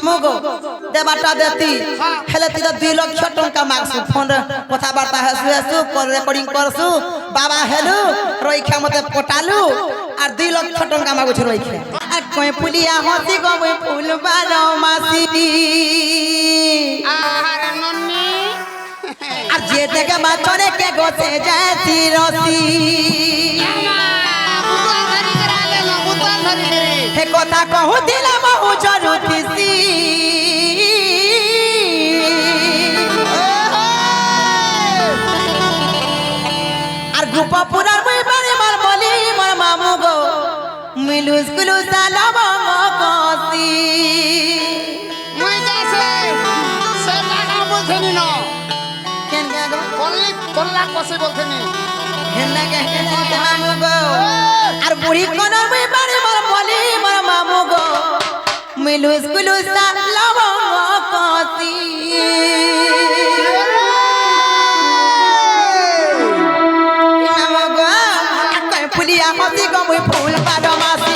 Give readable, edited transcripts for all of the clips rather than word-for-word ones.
মামু গো দেবাটা দেতি হেলে তুই 2 লক্ষ টাকা মাগছু ফোন কথাবার্তা হেসু হেসু রেকর্ডিং করছু বাবা হেলু রইখা মতে পটালু আর 2 লক্ষ টাকা মাগছু রইখা আর কই পুলিয়া হসি গো মই ফুল বারো মাসি আর নন্নি আর যে থেকে মাছরে কে গোছে যাতি রতি হে কথা কহু দিলা বহু জরুতিসি আর গোপপুরার মই বারে মার বলি মোর মামু গো মিলুস কুলুস সালাম কসি মুই যাইছে সে টাকা বলছেনি ন কেন গো কল্লা কসে বলছেনি হেনা কে মামু গো আর বুড়ি কোনর মই বারে মার বলি মোর মামু গো মিলুস কুলুস সালাম কসি পুলিয়া হসি গো মই ফুল বারো মাসি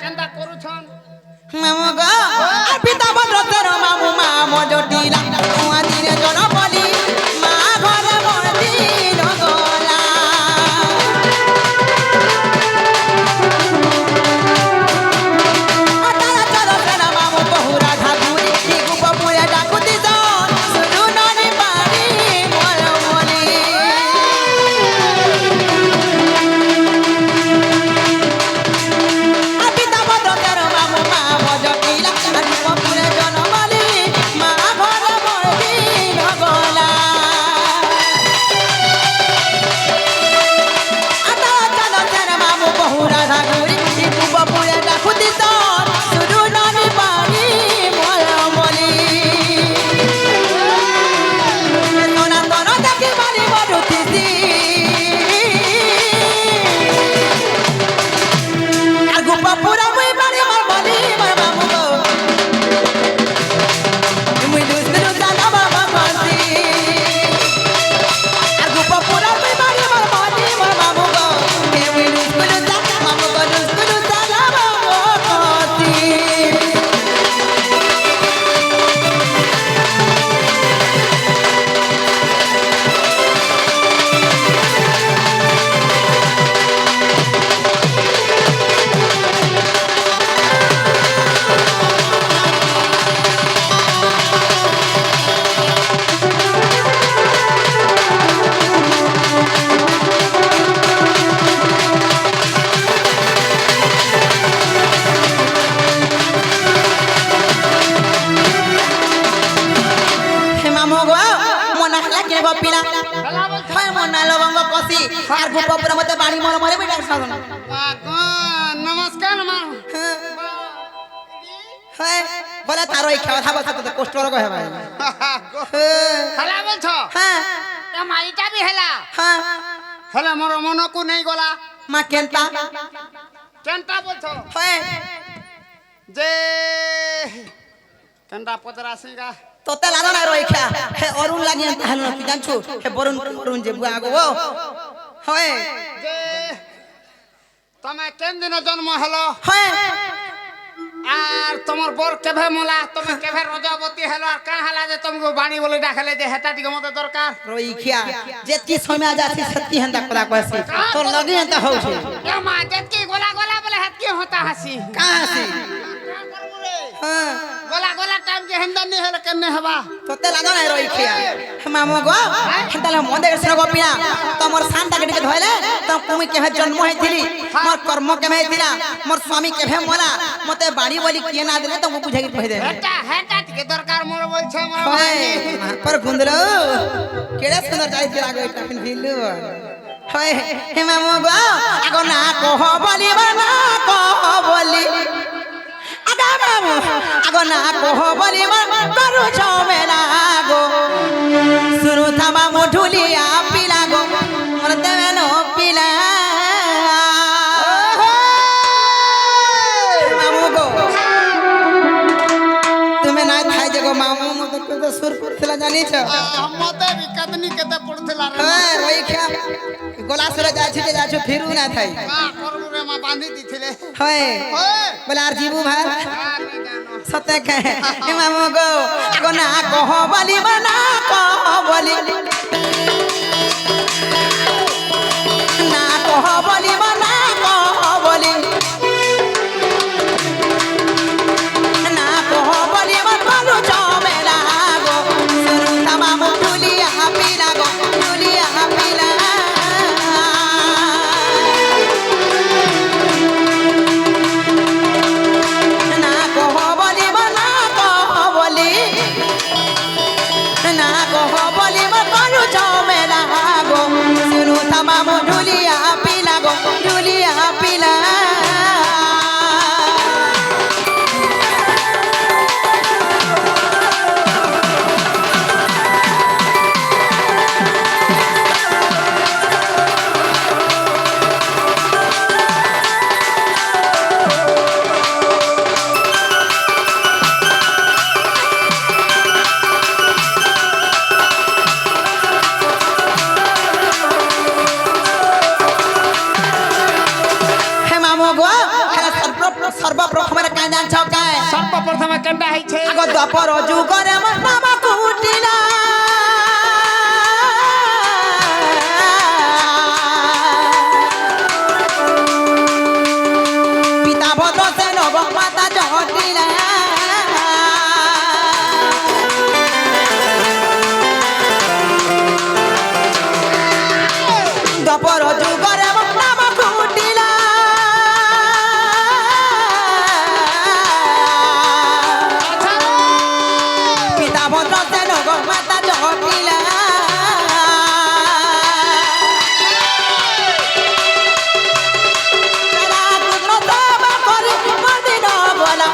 কেনটা করুছন মামু গো আর পিতা ভদ্র তোর মামু মামু জটিলা তুয়া দিনে জন বলি মা ঘরে মরদি নগলা আতারা চলো সেনা মামু বহুরা ঠাকুরি গোপপুরে ডাকুতি জন শুনু ননি বাড়ি মোর বলি পিতা ভদ্র তোর মামু মামু জটিলা গোপপুরে জন বলি মা ঘরে মরদি নগলা হেলা কে গো পিলা হেলা বলছো হয় মন না লবঙ্গ কষি আর গোপপুরে মতে বাড়ি মরে মরে বেটা সাধন নমস্কার মা হয় বলে তার ওই কথা বলতে তো কষ্ট রোগ হবে হেলা বলছো হ্যাঁ মাইটা বি হেলা হ্যাঁ হেলা মোর মনকু নেই গলা মা কেনতা কেনটা বলছো হয় যে কেনটা পচরাসি গা তোতে লাগা না রইখা হে অরুণ লাগি তাহলে তুই জানছু হে বরুণ যে বুয়া গো হয় যে তুমি কেন দিন জন্ম হলো হয় আর তোমার বর কেভে মোলা তুমি কেভে রজবতী হলো আর কা হলা যে তুমি বাণী বলে ডাকলে যে হেটা টিকে মতে দরকার রইখিয়া যেতি সময় যাচ্ছি সত্যি হেন্দা কথা কইছি তোর লগে হেন্দা হউছে এ মা যেতকি গোলা গোলা বলে হেত কি হতা হাসি কা হাসি হ্যাঁ গোলা গোলা টাইম के হেন্দা নি হলে কেনে হবা তোতে লাগা না রইখিয়া মামু গো হেন্তালে মন দেখে গো পিয়া তোমার শানটা কেটে ধইলে তো তুমি কেহে জন্ম হইছিলি মোর কর্ম কেহে হইছিলা মোর স্বামী কেহে মোলা মতে বাড়ি বলি কে না দিলে তো বুঝাই কই দে হেটা হেটা টিকে দরকার মোর বলছে মোর হয় ভাই पर गुंदरो केड़े सुंदर जाई लागो এটা পিন ভিলু হয় হে মামু গো আগো না কহ বলি না কহ বলি আগা মামু আগো না কহ বলি করু ছমেলা গো শুরু থামা মধুলিয়া পিলা গো মন দেবে নো পিলা মামু গো তুমি না থাই যে গো মামু মত তো সুর করছিলা জানিছ মতে বি কতনি কেতে পড়ছিলা রে হ্যাঁ রইখা গোলা সুরে যাচ্ছি ফিরু না থাই মা করু রে মা বাঁধি দিছিলে হয় ওই বলে আর জীবু ভাই আর নি জানো সতে কহে এ মামু গো আগো না কহ বলি না কহ বলি না কহ বলি না কহ বলি না কহ বলি করু জমেলা গো শুরু তামাম ঢুলিয়া পিলা গো ঢুলিয়া পিলা না কহ বলি না কহ বলি না কহ বলি করু জমেলা গো শুরু তামাম ঢুলিয়া পিলা গো ঢুলিয়া পিলা হে মামু গো হেলা সর্বপ্রথমে কাই জানছ কাই সর্বপ্রথমে কেনটা হইছে আগ দ্বাপর যুগরে আমার নাম কুটিলা পিতা ভদ্র সেন গো মাতা জটিলা দ্বাপর যুগরে আমার নাম কুটিলা পিতা ভদ্র সেন গো মাতা জটিলা রাধা কৃষ্ণ সেবা করি মদিন গলা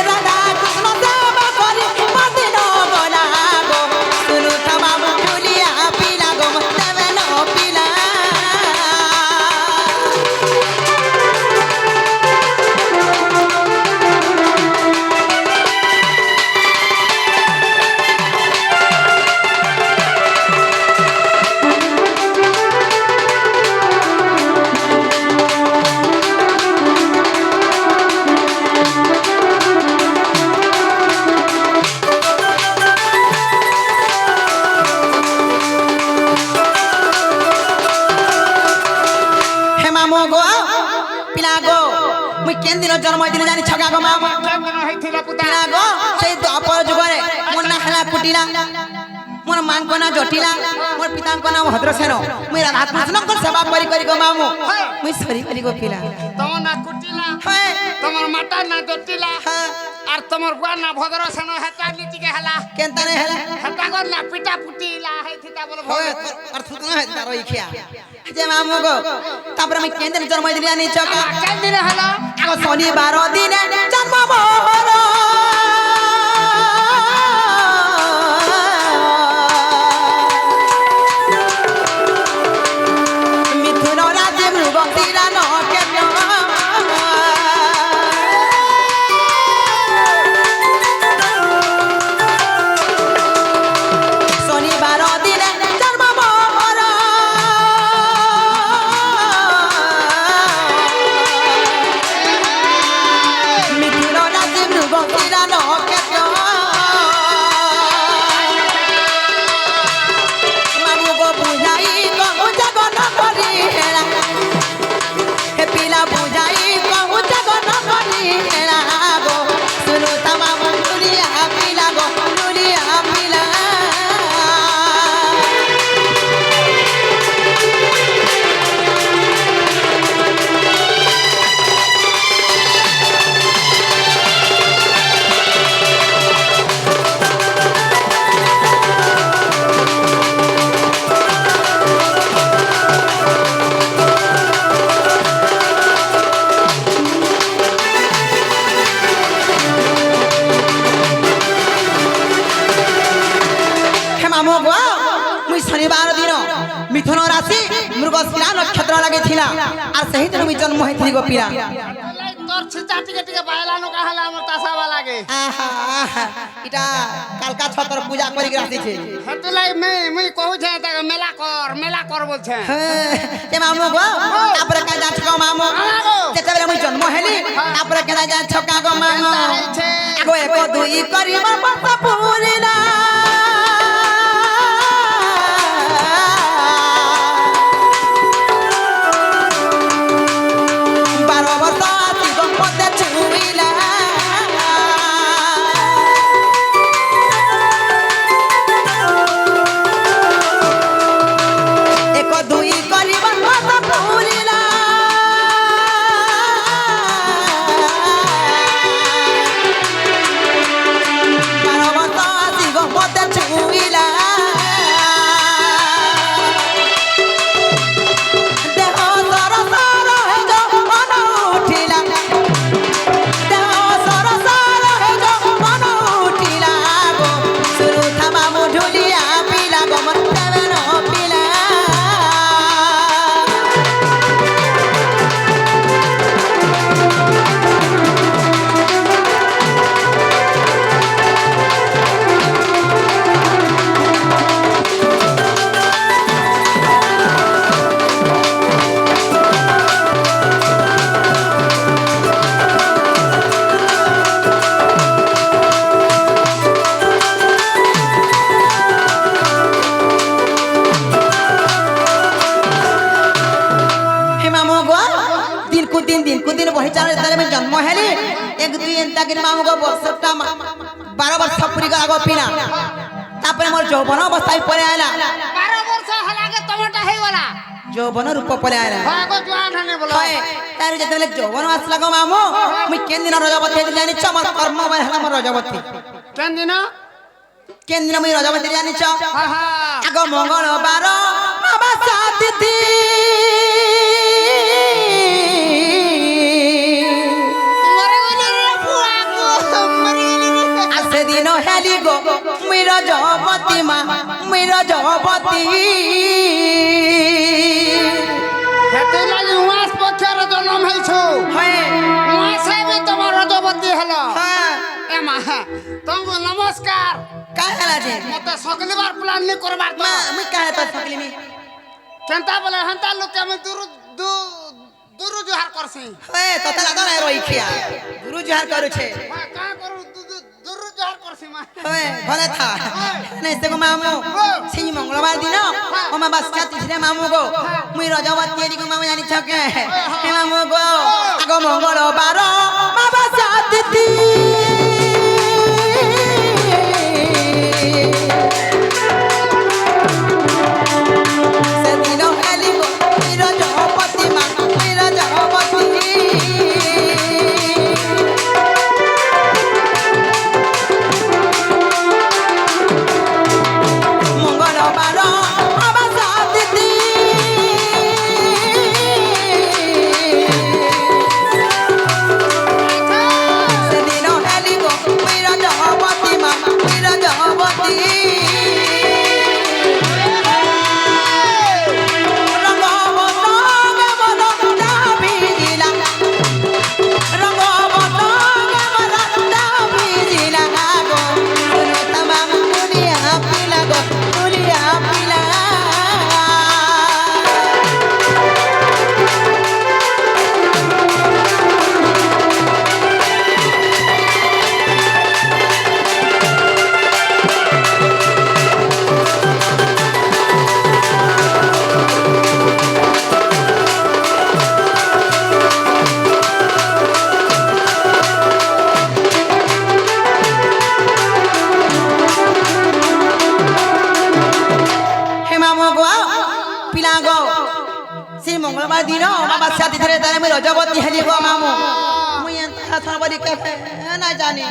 রাধা কৃষ্ণ সেবা করি মদিন গলা গো শুনু থামাম ঢুলিয়া পিলা গো দেবে ন পিলা হে মামু গো পিলা গো মুই কেন দিন জন্ম হইছিল জানি ছগা গো মামু কেন হইছিল পুতা পিলা গো সেই দ্বাপর যুগরে মোর না হেলা কুটিলা मोर मां को ना जटिला मोर पिता को ना भद्रसेन मुई राधा कृष्ण को सेवा करी गो मामू मुई सरी करी गो पिला तम ना कुटिला है तमर माता ना जटिला আর তোমার বুয়া না ভদ্র সেন হেতা নীতিকে হেলা केनता ने हला হেতা গর না পিটা পুটিলা হেথিতা বলে होय और थुतना है तारो इखिया जे मामू गो तापर मैं केंद्र जन्म दिलिया नी चका কেন দিনে হেলা आगो शनिवार दिन जन्म मोर मिथुन राज्य मृग तीरा नके शनिवार दिन जन्म मोर मिथुन राज्य मृग तीरा नके मामू को बुझाई कहूँ जगन करी हेरा हे पिला बुझाई कहूँ जगन करी हेरा गो सुनो तमाम दुनिया पिला गो दुनिया पिला हे मामू गो मुई शनिवार दिन मिथुन राशि मृगशिरा नक्षत्र लगे थिला और सही दिन मुई जन्म होइथि गो पिला তোর ছিটা টিকে টিকে বাইলানো কাহালা আমার তাসাবা লাগে आहा आहा इटा कालका छतर पूजा करी राशि छे হেতুলাই মুই কহু ছে তা মেলা কর বলছে हे मामू गो तापर का जा छको मामू जेते बेले मुई जन्म हेली तापर का जा छका गो मामू आगो एको दुई करिब बस पूरिला बारो वर्ष आसी गो मते छुइला एको दुई करिब बस पूरिला बारो वर्ष आसी गो मते छुइला देह सर सर हे जो मन उठिला देह सर सर हे जो मन उठिला गो सुरु थामा मुढुलिया पिला गो मन देवे न पिला हे मामू गो दिन को दिन बढ़ी चल तले में जन्म हेली एक दुई एंता के मामू गो सबटा 12 वर्ष पूरी गो पिना तापर मोर यौवन अवस्था परे आला 12 वर्ष हलागे टमाटा हेवाला यौवन रूप परे आला हागो जवान हने बोलो होय तार जेतले यौवन आसला गो मामू मुई केन दिन रजबती जानि छ मोर कर्म बन हला मोर रजबती केन दिन मुई रजबती जानि छ हा हा आगो मंगलवार बाबा साथी मरे गने रे बुआ को मरे गने आसे दिन हेली गो मुई रजबती मा मुई रजबती हेतु लागि उवास पक्षर जन्म हैछु होय उवासे भी तुम्हार रजबती हलो हां ए मा तुमको नमस्कार काय हला जे मते सकली बार प्लान नहीं करबार मा मुई काहे तो सकली मी केनता बोले हंता लोग के में दुरु जोहार करसी होय तो तला तो रोई खिया गुरु जोहार करू छे का करू दुरु जोहार करसी मा होय भले था नहीं से गो मामू सिंह मंगलवार दिन अमावास्या तिथि मामू गो मुई रजबती एरी गो मामू जानि छके हे मामू गो आगो मंगलवार अमावास्या तिथि গো পিলা গো সেই মঙ্গলবার দিন অমাবাস্যা তিথিরে তাই আমি রজবতী হেলি গো মামু মুই এন্তা সবরি কে না জানি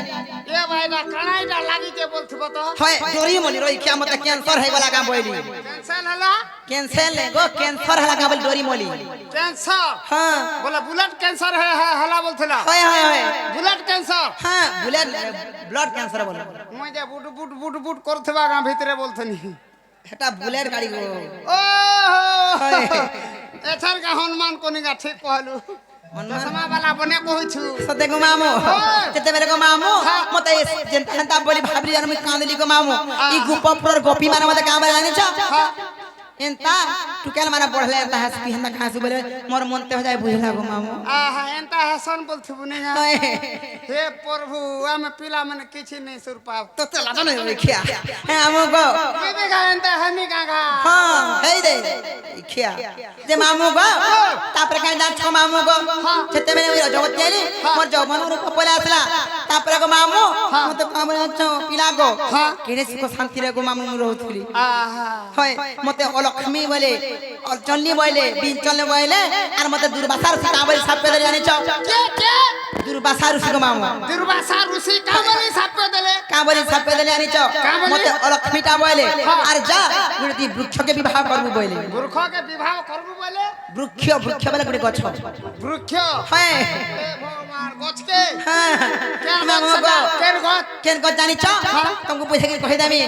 এ ভাইটা কানাইটা লাগিতে বলছিস তো হয় জরি মনি রই কি আমতে ক্যান্সার হয়ে গলা গা বইলি ক্যান্সার হলো ক্যান্সার গো ক্যান্সার হলা গা বল জরি মলি ক্যান্সার হ্যাঁ বলে বুলেট ক্যান্সার হলা বলছিল হয় হয় হয় বুলেট ক্যান্সার হ্যাঁ বুলেট ব্লাড ক্যান্সার বল মই যে বুট বুট বুট বুট করথবা গা ভিতরে বলছনি এটা বুলেট গাড়ি গো ও এছার গা হনুমান কোনিগা ঠিক কহলু চশমা वाला বনে কইছু সতে গো মামু তেতে বেলে গো মামু মতে যেনতা হেনতা বলি ভাবলি জানো আমি কাঁদলি গো মামু ই গোপপুর গোপী মানে মতে কাম জানিছ এনতা টুকেল মানে পড়লে এনতা হাসি হেনতা খাসি বলে মোর মনতে हो जाए বুঝলা গো মামু আহা এনতা হাসন বলছিবু নি হে প্রভু আমি পিলা মানে কিছু নেই সুরপা তো তো লাটো নই রেখিয়া হ্যাঁ আমু গো বিবে গা এনতা হামি গাগা হ্যাঁ হেই দে খিয়া যে মামু গো তারপরে কাই দাছ মামু গো যেতে বেলে ওই রজবতী আইলি মোর যৌবন রূপ পলে আসলা তারপরে গো মামু মতে কাম জানছ পিলা গো কেনে সুখ শান্তি রে গো মামু রহুতলি আহা হয় মতে অলক্ষ্মী বলে অর্জনী বলে বিঞ্চলে বলে আর মতে দুর্বাসার শিকা বলে সাপে দেলে জানিছ কে কে দুর্বাসার শিকা মামু দুর্বাসা ঋষি কাবলি সাপে দেলে কাবলি সাপে দেলে জানিছ মতে অলক্ষ্মীটা বলে আর যা গুড়ি বৃক্ষকে বিবাহ করবু বলে বৃক্ষকে বিবাহ করবু বলে বৃক্ষ বৃক্ষ বলে গুড়ি গছ বৃক্ষ হ্যাঁ এ ভগবান গছকে হ্যাঁ কেন মামু গছ গো কেন গছ কেন গছ জানিছ তোমাকে বুঝে কি কই দেমি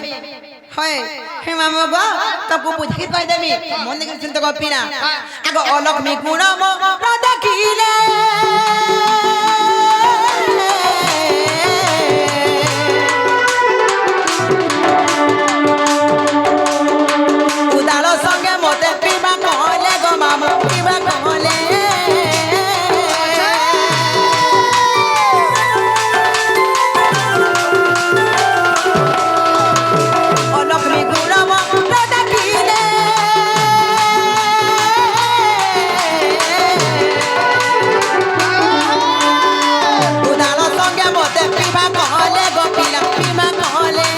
হয় হে মামু গো তোমাকে বুঝে কি কই দেমি মন দেখি চিন্তা করবি না আগো অলক্ষ্মী গুণ মো দেখিলে উদাল সঙ্গে মতে পিবা কলে গো মামু পিবা কলে অলক্ষ্মী গুণ মো দেখিলে উদাল সঙ্গে মতে পিবা কলে গো পিলা পিবা কলে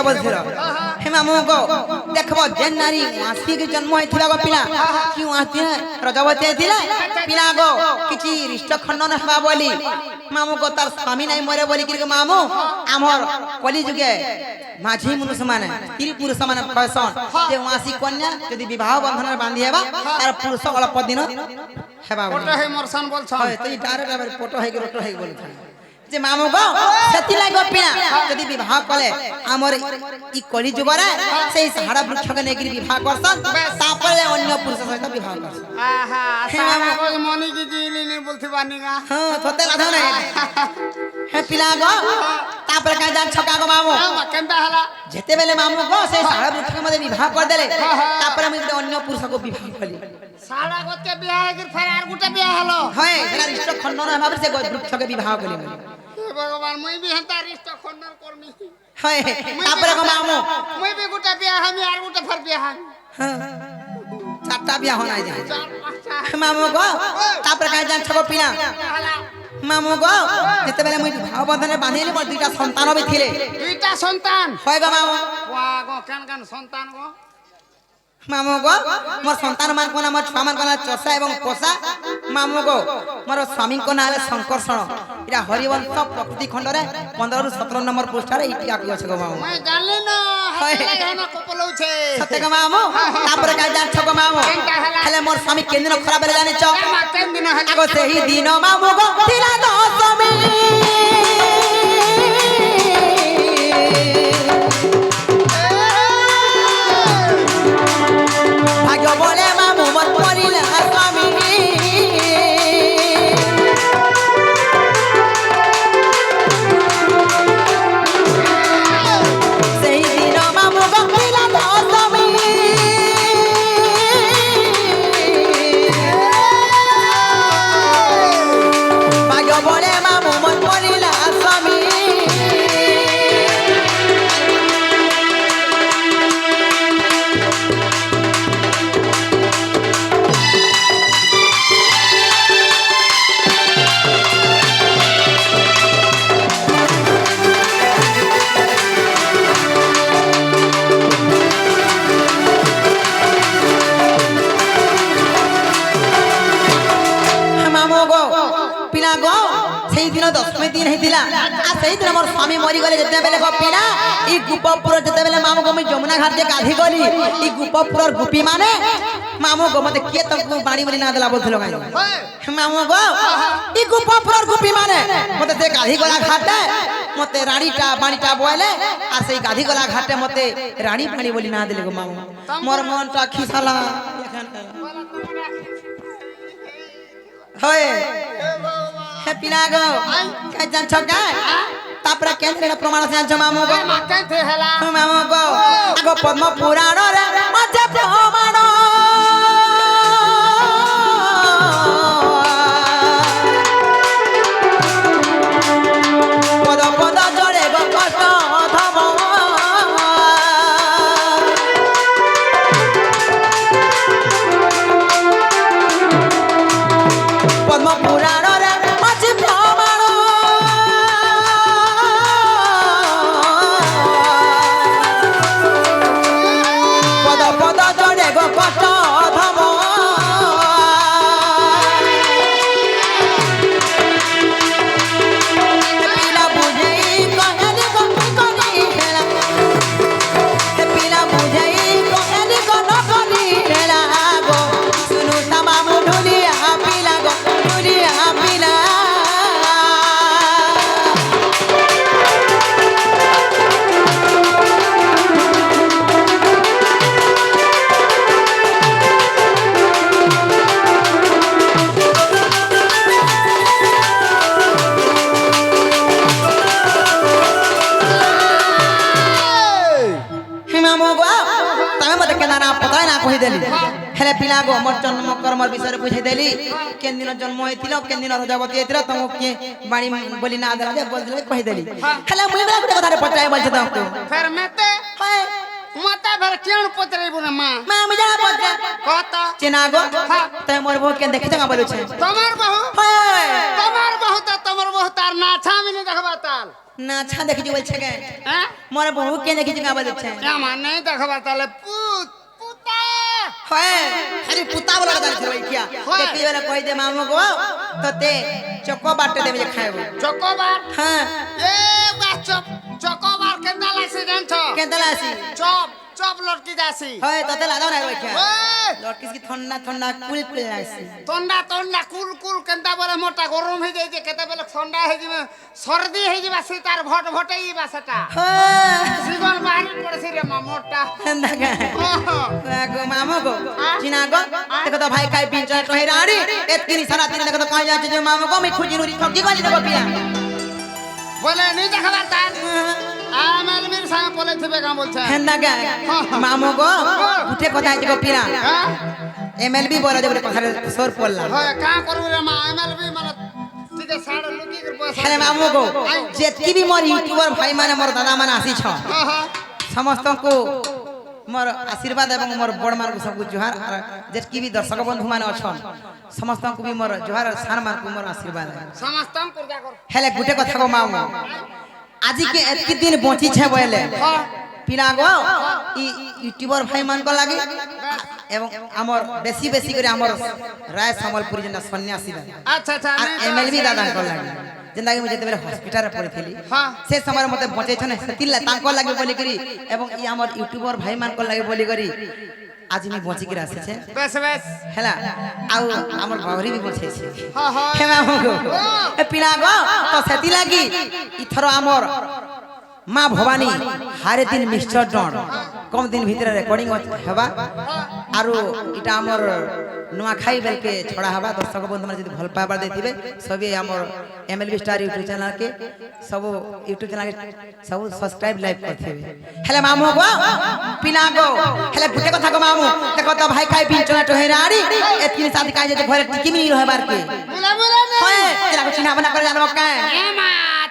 বলছিল হে মামু গো দেখব যে নারী মাসিকে জন্ম হয়েছিল গো পিলা কি মাসি রজবতী হয়েছিল পিলা গো কিছু রিষ্ট খণ্ডন হবা বলি মামু গো তার স্বামী নাই মরে বলি কি মামু আমার কলি যুগে মাঝি মনুষ্য মানে স্ত্রী পুরুষ মানে কয়সন যে মাসি কন্যা যদি বিবাহ বন্ধনের বান্ধি হেবা তার পুরুষ অল্প দিন হেবা ফটো হে মরসান বলছ হয় তুই ডাইরেক্ট আবার ফটো হই রটো হই বলি যে মামু গো সেতি লাগো পিনা যদি বিবাহ কলে আমর ই কলি যুগরে সেই সাহারা বৃক্ষকে নেগিরি বিবাহ করছন তারপরে অন্য পুরুষ সহিত বিবাহ করছন আহা সারা গো মনি কি জিলি নি বলতে পানি গা হ্যাঁ তোতে লাধো নাই হে পিলা গো তারপরে কাজ যান ছকা গো মামু কেনটা হলা যেতে বেলে মামু গো সেই সাহারা বৃক্ষকে মধ্যে বিবাহ করে দেলে তারপরে আমি অন্য পুরুষকে বিবাহ কলি সারা গতে বিয়াহ গির ফের আর গুটা বিয়াহ হলো হয় সেটা রিষ্ট খণ্ডন ভাবে সে বৃক্ষকে বিবাহ কলি ভগবান মই বি হেতা রিষ্ট খণ্ডন করমি হয় তারপরে গো মামু মই বি গুটা বিয়াহ আমি আর গুটা ফের বিয়াহ চারটা বিয়াহ নাই যায় মামু গো তারপরে কাজ যান ছক পিনা মামু গো যেতে বেলে মুই বিবাহ বন্ধনে বাঁধিলি মোর দুইটা সন্তান হবে থিলে দুইটা সন্তান হয় গো মামু ওয়া গো কেন কেন সন্তান গো মামু গো মোর সন্তান মান কোনা মোর ছুয়া মান কোনা চষা এবং পোষা মামু গো মোর স্বামী কোনা হলে শঙ্করষণ এটা হরিবংশ প্রকৃতি খণ্ডরে 15 ରୁ 17 নম্বর পৃষ্ঠারে ইটি আকি আছে গো মামু মই জানলি না হেনা কপলউছে সতে গো মামু তারপরে কাজ যান ছক মামু হেলে মোর স্বামী কেন দিন খরাপ বেলে জানিছ কেন দিন হলা আগো সেই দিন মামু গো থিলা দশমী ଆସିଥିଲା ଆଉ ସେଇଦିନ ମୋର ସ୍ୱାମୀ ମରିଗଲେ ଯେତେବେଳେ ପିଲା এই গোপপুর যেতেবেলে মামু গো যমুনা ঘাট দিয়ে গাধি গলি এই গোপপুরর গোপী মানে মামু গো মতে কে তমকু বাড়ি বলি না দেলা বলছিল গাই মামু গো এই গোপপুরর গোপী মানে মতে সে গাধি গলা ঘাটে মতে রানীটা বাড়িটা বইলে আর সেই গাধি গলা ঘাটে মতে রানী পানি বলি না দিলে গো মামু মোর মনটা খিসালা হয় হে পিনা গো কে জানছ গায় তারপরে কেন্দ্রের প্রমাণ আছে জানছ মামু গো কেতে হেলা মামু গো আগো পদ্ম পুরাণ রে আছে প্রমাণ পদ পদ জড়ে গো কষ্ট ধম পদ্ম পুরাণ রে আছে প্রমাণ পদ পদ জড়ে গো কষ্ট ধম পিলা বুঝেই কহেলি গো করি হেলা পিলা বুঝেই কহেলি গো নকরি হেলা গো শুনু তামামু ঢুলিয়া পিলা গো ঢুলিয়া পিলা মামু গো তুমি মতে কেনা না পতাই না কহি দেলি হেলে পিলা গো মোর জন্ম কর্মর বিষয়ে বুঝাই দেলি কেন দিন জন্ম হইছিল কেন দিন রজবতী হইছিল তোমাকে বাড়ি বলি না দেলা বলছিলে কহি দেলি হেলে মুই বলা গুটে কথা পচাই বলছ তোমাকে ফের মেতে হয় মাতা ফের কেন পচরাইব না মা মা আমি যা পচা কত চেনা গো তাই মোর বউ কেন দেখি জাগা বলছে তোমার বহু হয় তোমার বহু তার না ছামিনি দেখবা তাল না ছা দেখি বলছে গে হ্যাঁ মোর বউ কেন দেখি জাগা বলছে আমার নেই দেখবা তালে পুতা হয় আরে পুতা বলা কথা ছিল কিয়া দেখি বলে কই দে মামু গো তোতে চকো বাটে দেবে খাইবো চকোবার হ্যাঁ এ বাচক চকোবার কেন্দা লাগছে জানছ কেনতলা আসি চপ চপ লটকি যাসি হয় তোতে লাগাও না রইখা ওই লটকিস কি ঠান্ডা ঠান্ডা কুল কুল আসি তন্ডা তন্ডা কুল কুল কেন্দা বলে মোটা গরম হয়ে যাইছে কেতে বেলে ঠান্ডা হয়ে যাবে সর্দি হয়ে যাবে সে তার ভট ভটেই বা সেটা হ্যাঁ জীবন বাড়ি পড়েছে রে মা মোটা দেখা গো মামু গো চিনা গো দেখো তো ভাই কাই পিঞ্চা তো হেরাড়ি এতকিনি সারা দিন দেখো তো কাই যাচ্ছে যে মামু গো আমি খুঁজি নুরি ঠকি গলি দেবো পিয়া বলে নি দেখাবার তার আমালমির সঙ্গে বলে থিবে কাম বলছে হেন্দা গা মামু গো উঠে কথা আছে গো পিয়া হ্যাঁ এমএলবি বলা যে বলে কথা সর পড়লা হয় কা করবি রে মা এমএলবি মানে ঠিক আছে সাড়ে লুকি করে পয়সা হেলে মামু গো যেতকি বি মোর ইউটিউবার ভাই মানে মোর দাদা মানে আসিছ ସମସ୍ତଙ୍କୁ ମୋର ଆଶୀର୍ବାଦ ଏବଂ ମୋର ବଡ଼ମାନଙ୍କୁ ସବୁ ଜୁହାର ଯେତିକି ବି ଦର୍ଶକ ବନ୍ଧୁମାନେ ଅଛନ୍ ସମସ୍ତଙ୍କୁ ବି ମୋର ଜୁହାର ସାର୍ମାନଙ୍କୁ ମୋର ଆଶୀର୍ବାଦ ସମସ୍ତଙ୍କୁ ପୂଜା କର ହେଲେ ଗୋଟେ କଥା କହ ମାମୁ ଆଜିକେ ଏତିକି ଦିନ ବଞ୍ଚିଛେ ବୋଇଲେ ପିଲା ଗো ଇ ୟୁଟ୍ୟୁବର ଭାଇମାନଙ୍କ ଲାଗି ଏବଂ ଆମର ବେଶୀ ବେଶୀ କରି ଆମର ରାୟ ସମ୍ବଲପୁରୀ ଯେନ୍ଟା ସନ୍ନ୍ୟାସୀ ଆଚ୍ଛା ଆଚ୍ଛା আর এমএলবি দাদাঙ্কর লাগি যেন্দাকি মু যেতেবেলে হসপিটালে পড়িଥିଲି সে সময় মতে বঁচাইছনে সেতিলা তাঙ্কর লাগি বলি করি এবং ই আমার ইউটিউবর ভাই মানকর লাগি বলি করি আজ আমি বঁচিকি আসিছে বেশ বেশ হেলা আউ আমার বাউরি বি বঁচাইছে হ্যাঁ হ্যাঁ হেমা গো এ পিলা গো তো সেতি লাগি ইথর আমার মা ভবানী হারে দিন মিক্সচর ডন কম দিন ভিতরে রেকর্ডিং হেবা আর এটা আমার নুয়াখাই বেলকে ছড়া হবা দর্শক বন্ধু মানে যদি ভাল পাইবার দেইতিবে সবই আমার এমএলবি স্টার ইউটিউব চ্যানেল কে সব ইউটিউব চ্যানেল সব সাবস্ক্রাইব লাইক করথিবে হেলে মামু গো পিনা গো হেলে গুটে কথা গো মামু দেখো তো ভাই খাই পিন চলা টহেরাড়ি এতকিনি শাদি কাজ যে ঘরে টিকিনি রহবার কে বুলা বুলা হয় তেরা কো চিনা বনা করে জানবো কে এ মা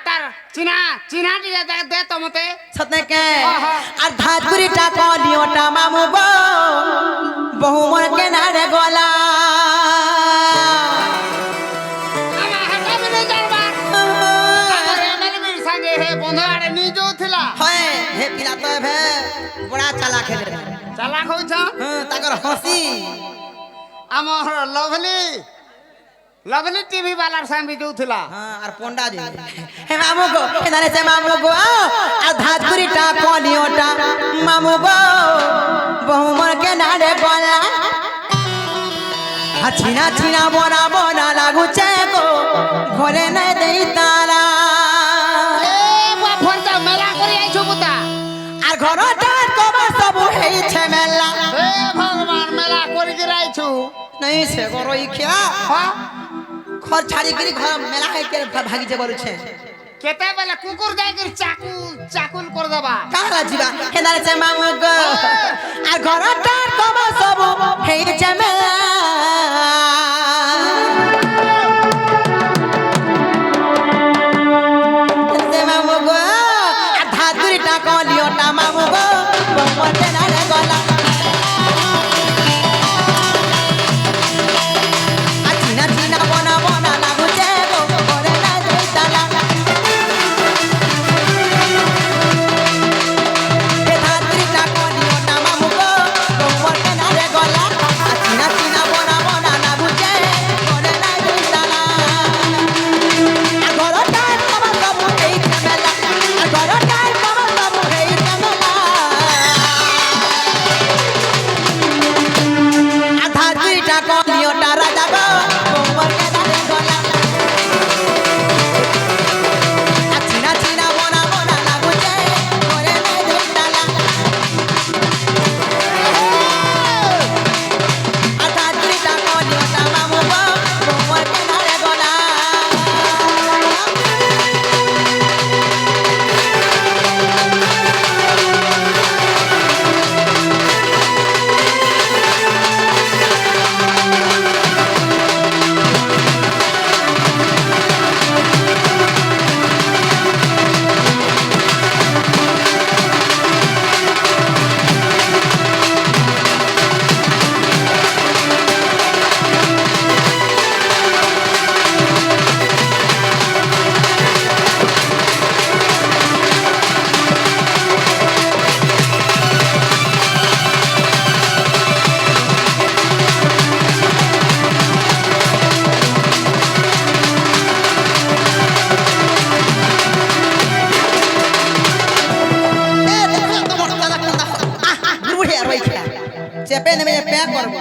তার চিনা চিনা দিয়ে দে তো মতে সতে কে আর ধাতুরিটা কলিওটা মামু গো বহু মন কে না রে গলা আমা হাটা বলে যাবা আমার এমএলবির সঙ্গে হে বন্ধু আরে নিজও থিলা হয় হে পিলা তো ভে বড়া চালা খেলে চালাক হইছ তাকর হসি আমার লভলি लवली टीवी वाला सामने जो थिला हां और पंडा जी हे मामू गो केनारे से मामू गो आ धाजपुरीटा कोलियोटा मामू गो बहु मन के नारे गोला आ छिना छिना बोना बोना लागू चे गो घरे नै देई तारा ए बा फंटा मेला करी आइछु बुता আর ঘরটা কবার সব হইছে মেলা ए भगवान मेला करी गिराइछु নাই সে গরই খেয়া हां ঘর ছাড়ি গরি ঘর মেলা হই কে ভাগি যে বলছে केते बेले कुकुर जाय कर चाकुल कर देबा কালা জিবা কেনারে সে মামু গো আর ঘরটা কবার সব হইছে মেলা সে মামু গো আর ধাতুরিটা কলিওটা মামু গো বমতে না রে গলা চিনা চিনা বনা বনা লাগুছে গো ঘরে না দেইতালা এ ধাত্রিটা কলিওটা মামু গো বমতে না রে গলা চিনা চিনা বনা বনা লাগুছে ঘরে না দেইতালা আর ঘরটা কবা সব হইছে মেলা আর ঘরটা কবা সব হইছে মেলা আর ধাত্রিটা কলিওটা রাজা গো বমতে না রে গলা চিনা চিনা বনা বনা লাগুছে ঘরে না দেইতালা আর ধাত্রিটা কলিওটা মামু গো বমতে না রে গলা চেপে নেমে প্যাক করবো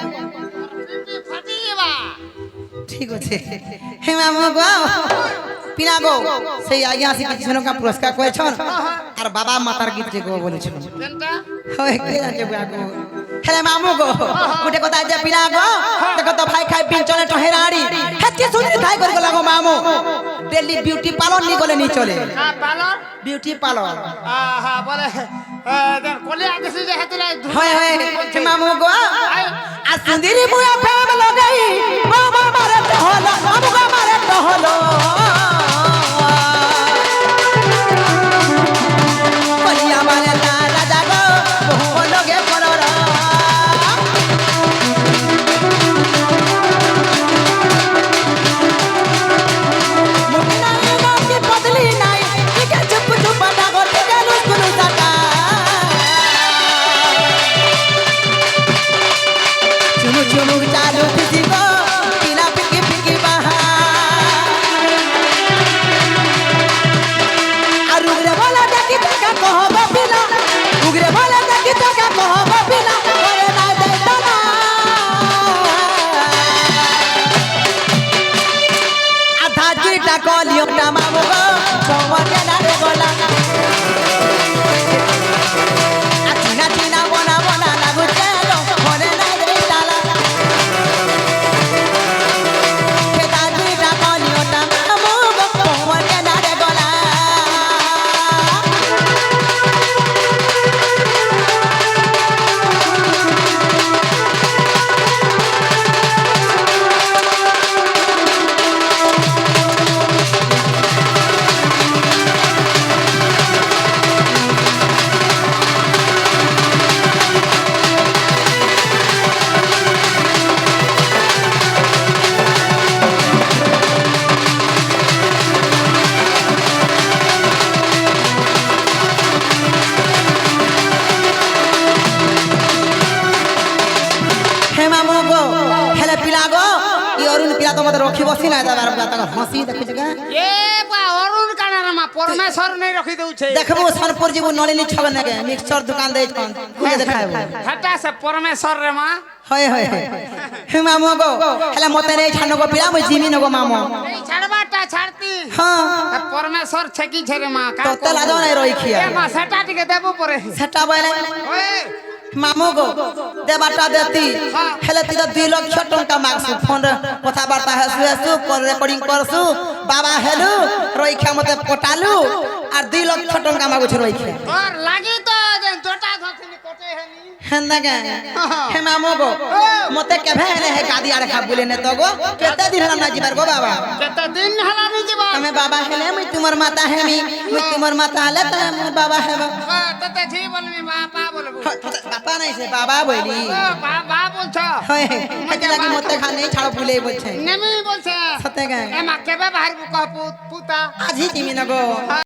ফাটি যাবা ঠিক আছে হে মামু গো পিনা গো সেই আগে আসি কিছু জনকা পুরস্কার করেছন আর বাবা মাতার গীত যে গো বলেছিল কেনটা হয় কে জানে গো হেলে মামু গো গোটে কথা যে পিনা গো দেখো তো ভাই খাই পিন চলে তো হেরাড়ি হেতি সুন্দর ধাই করে গলা গো মামু ডেলি বিউটি পার্লার নি গলে নি চলে आ पालर বিউটি পার্লার आहा बोले कोले आगे से जे हेतले হয় হয় হে মামু গো আর সুন্দরী মুয়া প্রেম লাগাই বাবা মারে তো হলো মামু গো মারে তো হলো বলিয়া মারে না রাজা গো বহু লগে করর মুখি নাই নাকি বদলি নাই টিকে চুপ চুপ বাটা করতে গেল কুলু সাটা চুমু চুমু চালু পিসি গো পিলা পিকি পিকি বাহা আর উগরে বলা দেখি টাকা কহব পিলা উগরে বলা দেখি টাকা কহব পিলা করে না দেতা না আধা জিটা কলিওটা মামু গো সমকে না রে গলা চিনা চিনা বনা বনা লাগুছে গো ঘরে না দেতালা খেতা জিটা কলিওটা মামু গো সমকে না রে গলা তো রখি বসি না যাবার কথা হাসি দেখি জায়গা এ বা অরুণ কানার মা পরমেশ্বর নেই রখি দেউছে দেখবো সোনপুর জীবন নলিনী ছবে নাকি মিক্সচার দোকান দেই কোন খুঁজে দেখাবো হেটা সে পরমেশ্বর রে মা হয় হয় হে মামু গো হেলা মতে নেই ছানো গো পিরা মই জিমি নগো মামু এই ছাড়বাটা ছাড়তি হ্যাঁ পরমেশ্বর ছেকি ছেরে মা তো তেলা দাও নাই রইখিয়া এ মা সেটা টিকে দেবো পরে সেটা বলে ওই মামু গো দেবাটা দেতি হেলে তুই তো 2 লক্ষ টাকা মাগছু ফোন কথাবার্তা হেসু হেসু রেকর্ডিং করছু বাবা হেলু রইখা মতে পটালু আর 2 লক্ষ টাকা মাগুছ রইখা তোর লাগি তো যে জোটা ধরছিলি কোটে হেনি হেন্দা গে হে মামু গো মতে কেভে হেলে হে গাদি আরে খা বলে নে তো গো কেতে দিন হলা না জিবার গো বাবা কেতে দিন হলা নি যাবা তুমি বাবা হেলে মুই তোমার মাতা হেমি মুই তোমার মাতা হলে তুমি মোর বাবা হেবা তোতে ঝি বলবি বাবা বলবো বাবা নাই সে বাবা বলি ও বাবা বলছ হয় হেতে লাগি মতে খা নেই ছাড়ো ভুলে বলছে নেমি বলছে সতে গে এ মা কেবে বাহির কহ পুতা আজি তুমি নগো